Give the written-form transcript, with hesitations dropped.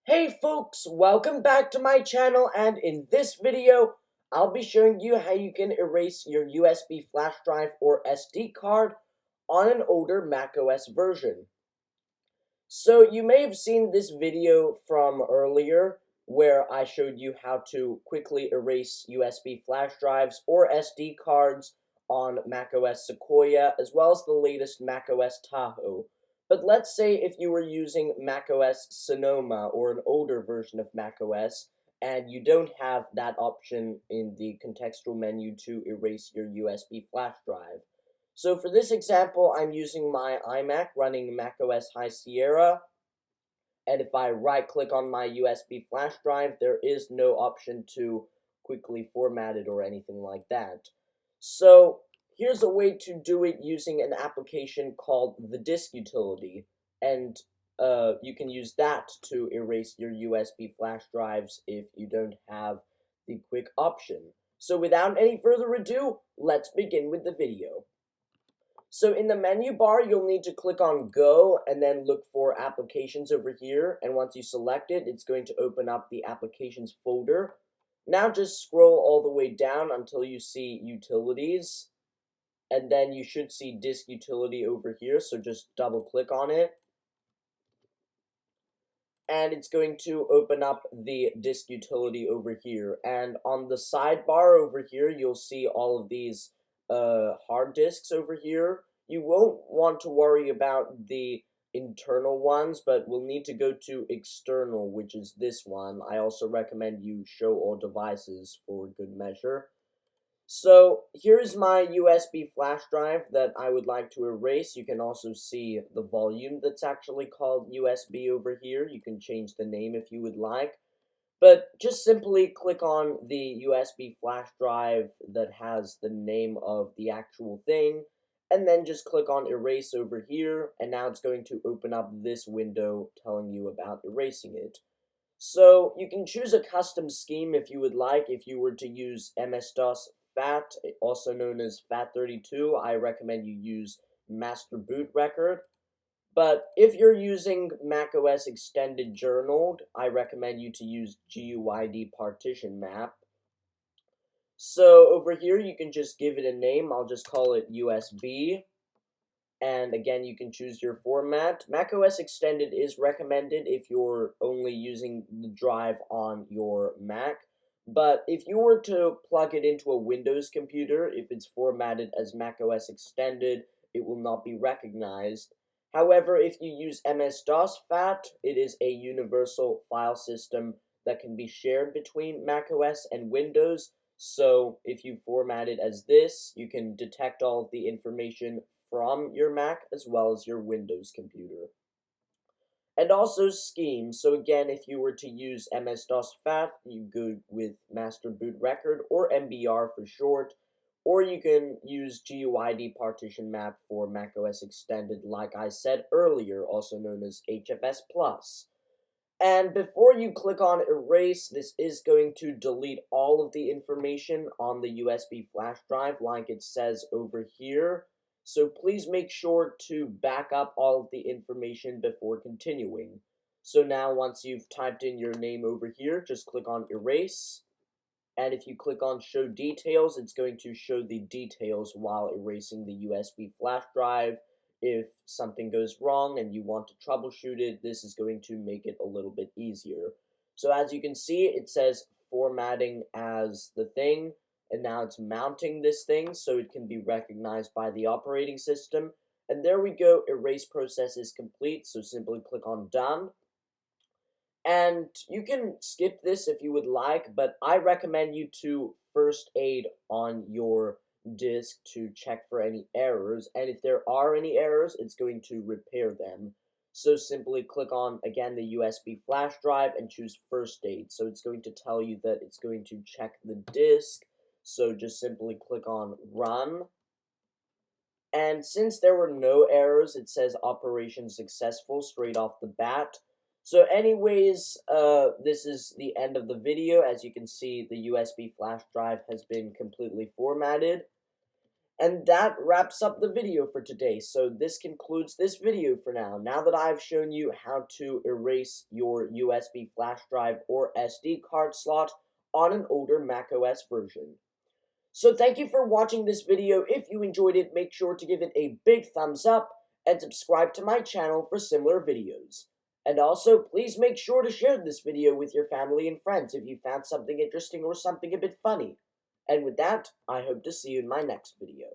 Hey folks, welcome back to my channel, and in this video, I'll be showing you how you can erase your USB flash drive or SD card on an older macOS version. So you may have seen this video from earlier where I showed you how to quickly erase USB flash drives or SD cards on macOS Sequoia as well as the latest macOS Tahoe. But let's say if you were using macOS Sonoma or an older version of macOS and you don't have that option in the contextual menu to erase your USB flash drive. So for this example, I'm using my iMac running macOS High Sierra, and if I right-click on my USB flash drive, there is no option to quickly format it or anything like that. So here's a way to do it using an application called the disk utility, and you can use that to erase your USB flash drives if you don't have the quick option. So without any further ado, let's begin with the video. So in the menu bar, you'll need to click on Go and then look for Applications over here. And once you select it, it's going to open up the Applications folder. Now just scroll all the way down until you see Utilities. And then you should see Disk Utility over here, so just double click on it. And it's going to open up the disk utility over here. And on the sidebar over here, you'll see all of these hard disks over here. You won't want to worry about the internal ones, but we'll need to go to external, which is this one. I also recommend you show all devices for good measure. So here's my USB flash drive that I would like to erase. You can also see the volume that's actually called USB over here. You can change the name if you would like. But just simply click on the USB flash drive that has the name of the actual thing, and then just click on erase over here, and now it's going to open up this window telling you about erasing it. So you can choose a custom scheme if you would like. If you were to use MS-DOS FAT, also known as FAT32, I recommend you use Master Boot Record. But if you're using macOS Extended Journaled, I recommend you to use GUID Partition Map. So over here, you can just give it a name. I'll just call it USB. And again, you can choose your format. macOS Extended is recommended if you're only using the drive on your Mac. But if you were to plug it into a Windows computer, if it's formatted as macOS Extended, it will not be recognized. However, if you use MS-DOS FAT, it is a universal file system that can be shared between macOS and Windows. So if you format it as this, you can detect all of the information from your Mac as well as your Windows computer. And also Scheme. So again, if you were to use MS-DOS FAT, you go with Master Boot Record or MBR for short, or you can use GUID Partition Map for macOS Extended, like I said earlier, also known as HFS+. And before you click on erase, this is going to delete all of the information on the USB flash drive like it says over here. So please make sure to back up all of the information before continuing. So now once you've typed in your name over here, just click on erase. And if you click on show details, it's going to show the details while erasing the USB flash drive. If something goes wrong and you want to troubleshoot it, this is going to make it a little bit easier. So as you can see, it says formatting as the thing, and now it's mounting this thing so it can be recognized by the operating system. And there we go, erase process is complete, so simply click on done. And you can skip this if you would like, but I recommend you to first aid on your disk to check for any errors, and if there are any errors, it's going to repair them. So simply click on, again, the USB flash drive and choose first aid. So it's going to tell you that it's going to check the disk, so just simply click on run. And since there were no errors, it says operation successful straight off the bat. So anyways, this is the end of the video. As you can see, the USB flash drive has been completely formatted. And that wraps up the video for today. So this concludes this video for now. Now that I've shown you how to erase your USB flash drive or SD card slot on an older macOS version. So thank you for watching this video. If you enjoyed it, make sure to give it a big thumbs up and subscribe to my channel for similar videos. And also, please make sure to share this video with your family and friends if you found something interesting or something a bit funny. And with that, I hope to see you in my next video.